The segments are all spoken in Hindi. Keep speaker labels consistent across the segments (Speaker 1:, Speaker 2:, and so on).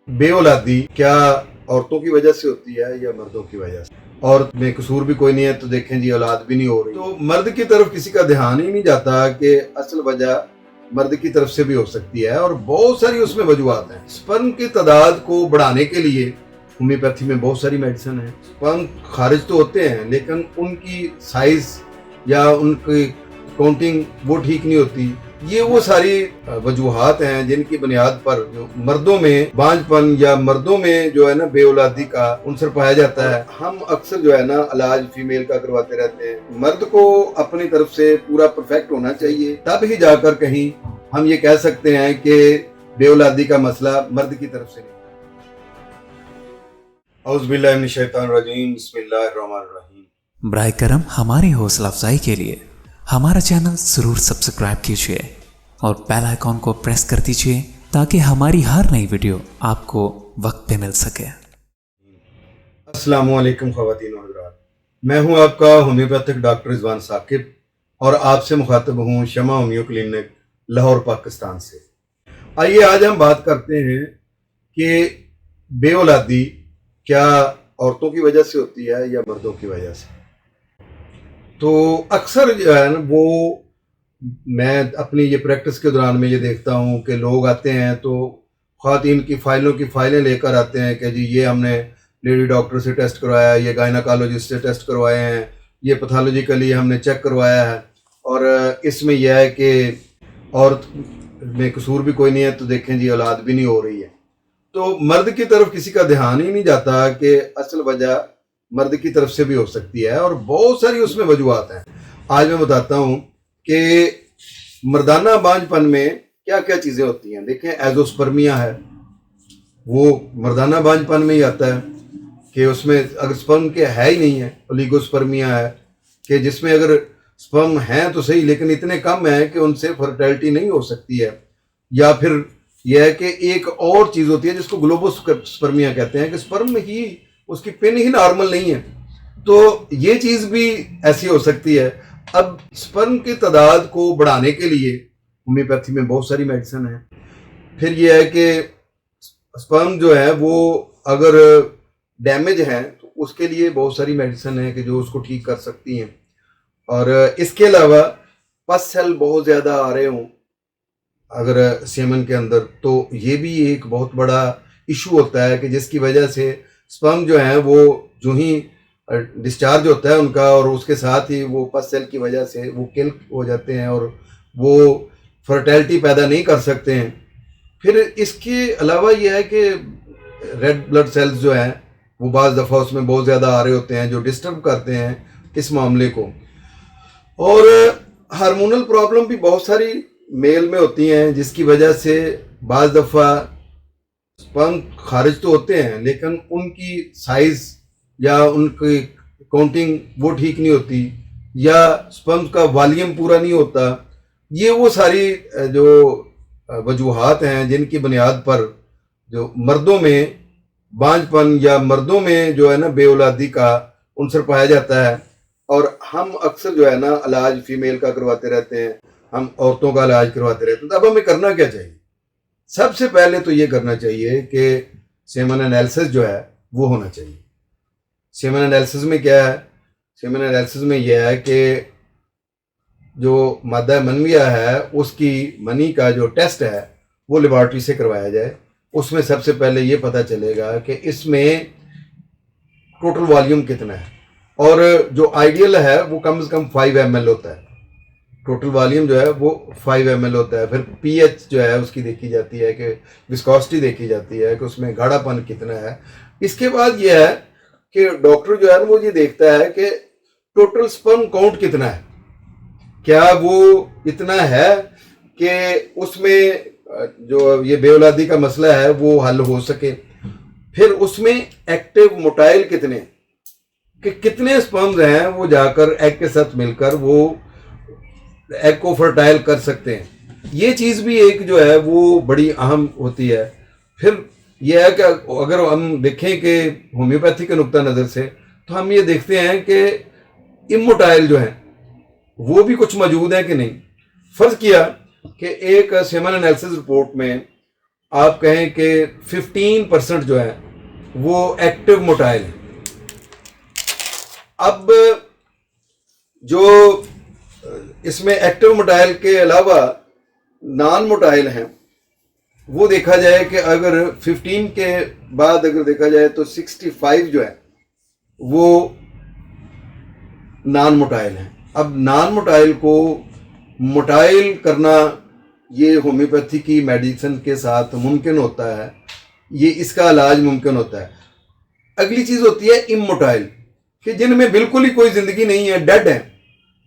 Speaker 1: बेऔलादी क्या औरतों की वजह से होती है या मर्दों की वजह से? औरत में कसूर भी कोई नहीं है तो देखें जी औलाद भी नहीं हो रही, तो मर्द की तरफ किसी का ध्यान ही नहीं जाता कि असल वजह मर्द की तरफ से भी हो सकती है और बहुत सारी उसमें वजूहत हैं। स्पर्म की तादाद को बढ़ाने के लिए होम्योपैथी में बहुत सारी मेडिसिन है। स्पर्म खारिज तो होते हैं लेकिन उनकी साइज या उनकी काउंटिंग वो ठीक नहीं होती। ये वो सारी वजूहात हैं जिनकी बुनियाद पर जो मर्दों में बांझपन या मर्दों में जो है ना बेऔलादी का उनसर पाया जाता है। हम अक्सर जो है ना इलाज फीमेल का करवाते रहते हैं। मर्द को अपनी तरफ से पूरा परफेक्ट होना चाहिए, तब ही जाकर कहीं हम ये कह सकते हैं कि बेऔलादी का मसला मर्द की तरफ से नहीं। औज़ुबिल्लाहि मिनश शैतानिर रजीम, बिस्मिल्लाहिर रहमानिर रहीम।
Speaker 2: बराए करम हमारी हौसला अफजाई के लिए हमारा चैनल ज़रूर सब्सक्राइब कीजिए और बेल आइकॉन को प्रेस कर दीजिए ताकि हमारी हर नई वीडियो आपको वक्त पे मिल सके।
Speaker 1: अस्सलामु अलैकुम ख़वातीन व हज़रात, मैं हूं आपका होम्योपैथिक डॉक्टर रिजवान साकिब और आपसे मुखातब हूं शमा होम्यो क्लिनिक लाहौर पाकिस्तान से। आइए आज हम बात करते हैं कि बेऔलादी क्या औरतों की वजह से होती है या मर्दों की वजह से। तो अक्सर जो है ना वो मैं अपनी ये प्रैक्टिस के दौरान में ये देखता हूँ कि लोग आते हैं तो ख़वातीन की फाइलें लेकर आते हैं कि जी ये हमने लेडी डॉक्टर से टेस्ट करवाया, ये गायनाकोलॉजिस्ट से टेस्ट करवाए हैं, ये पैथोलॉजिकली हमने चेक करवाया है और इसमें यह है कि औरत में कसूर भी कोई नहीं है तो देखें जी औलाद भी नहीं हो रही है। तो मर्द की तरफ किसी का ध्यान ही नहीं जाता कि असल वजह मर्द की तरफ से भी हो सकती है और बहुत सारी उसमें वजूहत हैं। आज मैं बताता हूँ कि मर्दाना बांझपन में क्या क्या चीज़ें होती हैं। देखें, एजोस्पर्मिया है, वो मर्दाना बांझपन में ही आता है कि उसमें अगर स्पर्म के है ही नहीं है। ओलिगोस्पर्मिया है कि जिसमें अगर स्पर्म हैं तो सही लेकिन इतने कम हैं कि उनसे फर्टिलिटी नहीं हो सकती है। या फिर यह है कि एक और चीज़ होती है जिसको ग्लोबोस्पर्मिया कहते हैं कि स्पर्म ही उसकी पिन ही नॉर्मल नहीं है, तो ये चीज़ भी ऐसी हो सकती है। अब स्पर्म की तादाद को बढ़ाने के लिए होम्योपैथी में बहुत सारी मेडिसिन है। फिर यह है कि स्पर्म जो है वो अगर डैमेज है तो उसके लिए बहुत सारी मेडिसिन है कि जो उसको ठीक कर सकती हैं। और इसके अलावा पस सेल बहुत ज़्यादा आ रहे हों अगर सेमन के अंदर, तो ये भी एक बहुत बड़ा इशू होता है कि जिसकी वजह से स्पर्म जो है वो जो ही डिस्चार्ज होता है उनका और उसके साथ ही वो पस सेल की वजह से वो किल हो जाते हैं और वो फर्टिलिटी पैदा नहीं कर सकते हैं। फिर इसके अलावा ये है कि रेड ब्लड सेल्स जो हैं वो बाज़ दफ़ा उसमें बहुत ज़्यादा आ रहे होते हैं जो डिस्टर्ब करते हैं इस मामले को। और हार्मोनल प्रॉब्लम भी बहुत सारी मेल में होती हैं जिसकी वजह से बाज़ दफ़ा स्पर्म खारिज तो होते हैं लेकिन उनकी साइज या उनकी काउंटिंग वो ठीक नहीं होती या स्पर्म का वॉल्यूम पूरा नहीं होता। ये वो सारी जो वजूहात हैं जिनकी बुनियाद पर जो मर्दों में बांझपन या मर्दों में जो है ना बेऔलादी का उनसर पाया जाता है। और हम अक्सर जो है ना इलाज फीमेल का करवाते रहते हैं, हम औरतों का इलाज करवाते रहते हैं। तो अब हमें करना क्या चाहिए? सबसे पहले तो ये करना चाहिए कि सेमन एनालिसिस जो है वो होना चाहिए। सेमन एनालिसिस में क्या है? सेमन एनालिसिस में यह है कि जो मादा मनविया है उसकी मनी का जो टेस्ट है वो लेबॉर्ट्री से करवाया जाए। उसमें सबसे पहले ये पता चलेगा कि इसमें टोटल वॉल्यूम कितना है और जो आइडियल है वो कम से कम 5 ml होता है। टोटल वॉल्यूम जो है वो 5 ml होता है। फिर पीएच जो है उसकी देखी जाती है कि विस्कोसिटी देखी जाती है कि उसमें गाढ़ापन कितना है। इसके बाद ये है कि डॉक्टर जो है ना वो ये देखता है कि टोटल स्पर्म काउंट कितना है, क्या वो इतना है कि उसमें जो ये बेऔलादी का मसला है वो हल हो सके। फिर उसमें एक्टिव मोटाइल कितने कि कितने स्पर्म्स हैं वो जाकर एग के साथ मिलकर वो एग को फर्टाइल कर सकते हैं। ये चीज़ भी एक जो है वो बड़ी अहम होती है। फिर यह है कि अगर हम देखें कि होम्योपैथी के नुक्ता नज़र से तो हम ये देखते हैं कि इमोटाइल जो है वो भी कुछ मौजूद है कि नहीं। फर्ज किया कि एक सेमन एनालिसिस रिपोर्ट में आप कहें कि 15% जो है वो एक्टिव मोटाइल है। अब जो इसमें एक्टिव मोटाइल के अलावा नॉन मोटाइल हैं, वो देखा जाए कि अगर 15 के बाद अगर देखा जाए तो 65 जो है वो नॉन मोटाइल है। अब नॉन मोटाइल को मोटाइल करना ये होम्योपैथी की मेडिसिन के साथ मुमकिन होता है, ये इसका इलाज मुमकिन होता है। अगली चीज होती है इमोटाइल, कि जिनमें बिल्कुल ही कोई जिंदगी नहीं है, डेड है।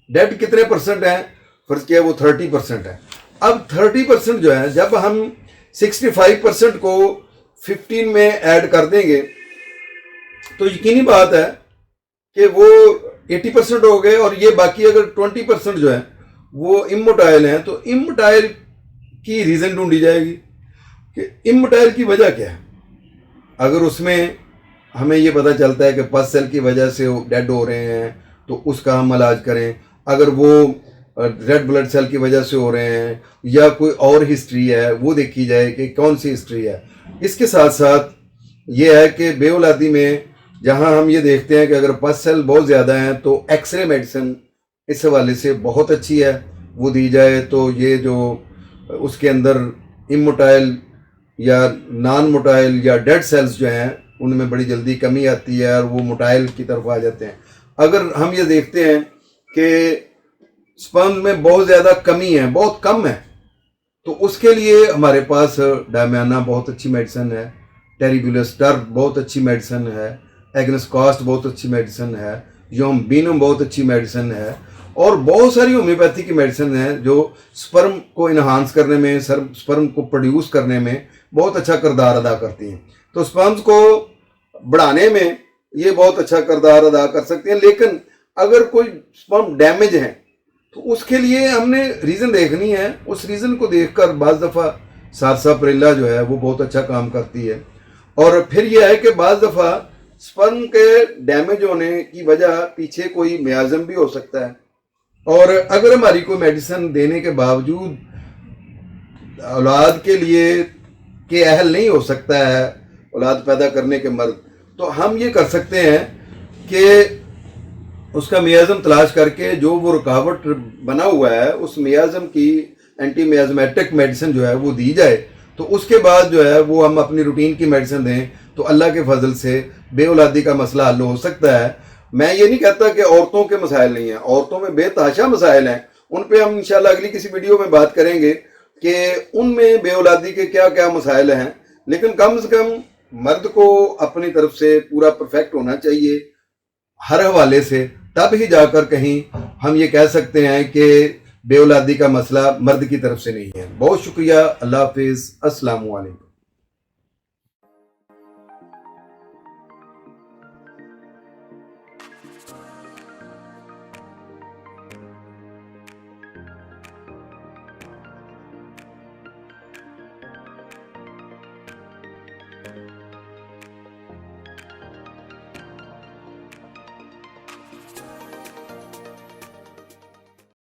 Speaker 1: डेड कितने परसेंट है? फर्ज किया वो 30% है। अब 30% जो है, जब हम 65% को 15 में ऐड कर देंगे तो यकीनी बात है कि वो 80% हो गए, और ये बाकी अगर 20% जो है वो इमोटाइल हैं, तो इमोटाइल की रीजन ढूंढी जाएगी कि इमोटाइल की वजह क्या है। अगर उसमें हमें ये पता चलता है कि पस सेल की वजह से वो डेड हो रहे हैं तो उसका हम इलाज करें। अगर वो रेड ब्लड सेल की वजह से हो रहे हैं या कोई और हिस्ट्री है, वो देखी जाए कि कौन सी हिस्ट्री है। इसके साथ साथ ये है कि बेऔलादी में जहां हम ये देखते हैं कि अगर पस सेल बहुत ज़्यादा हैं तो एक्सरे मेडिसिन इस हवाले से बहुत अच्छी है, वो दी जाए तो ये जो उसके अंदर इमोटाइल या नॉन मोटाइल या डेड सेल्स जो हैं उनमें बड़ी जल्दी कमी आती है और वो मोटाइल की तरफ आ जाते हैं। अगर हम ये देखते हैं कि स्पर्म में बहुत ज़्यादा कमी है, बहुत कम है, तो उसके लिए हमारे पास डायमियाना बहुत अच्छी मेडिसिन है, टेरिबुलस्टर बहुत अच्छी मेडिसिन है, एग्नेस कॉस्ट बहुत अच्छी मेडिसिन है, योम्बिनम बहुत अच्छी मेडिसिन है, और बहुत सारी होम्योपैथी की मेडिसिन है जो स्पर्म को इन्हांस करने में, स्पर्म को प्रोड्यूस करने में बहुत अच्छा किरदार अदा करती हैं। तो स्पर्म्स को बढ़ाने में ये बहुत अच्छा किरदार अदा कर सकते हैं। लेकिन अगर कोई स्पर्म डैमेज है तो उसके लिए हमने रीज़न देखनी है। उस रीज़न को देखकर बाज़ दफ़ा सारसाप्रेला जो है वो बहुत अच्छा काम करती है। और फिर यह है कि बाज़ दफ़ा स्पर्म के डैमेज होने की वजह पीछे कोई मियाज़म भी हो सकता है, और अगर हमारी कोई मेडिसिन देने के बावजूद औलाद के लिए के अहल नहीं हो सकता है, औलाद पैदा करने के मर्द, तो हम ये कर सकते हैं कि उसका मियाज़म तलाश करके जो वो रुकावट बना हुआ है उस मियाज़म की एंटी मियाज़मेटिक मेडिसिन जो है वो दी जाए। तो उसके बाद जो है वो हम अपनी रूटीन की मेडिसिन दें तो अल्लाह के फजल से बेऔलादी का मसला हल हो सकता है। मैं ये नहीं कहता कि औरतों के मसाइल नहीं हैं, औरतों में बेतहाशा मसाइल हैं। उन पे हम इंशाल्लाह अगली किसी वीडियो में बात करेंगे कि उनमें बेऔलादी के क्या क्या मसाइल हैं। लेकिन कम से कम मर्द को अपनी तरफ से पूरा परफेक्ट होना चाहिए हर हवाले से, तब ही जाकर कहीं हम ये कह सकते हैं कि बेऔलादी का मसला मर्द की तरफ से नहीं है। बहुत शुक्रिया। अल्लाह हाफिज़। अस्सलामु अलैकुम।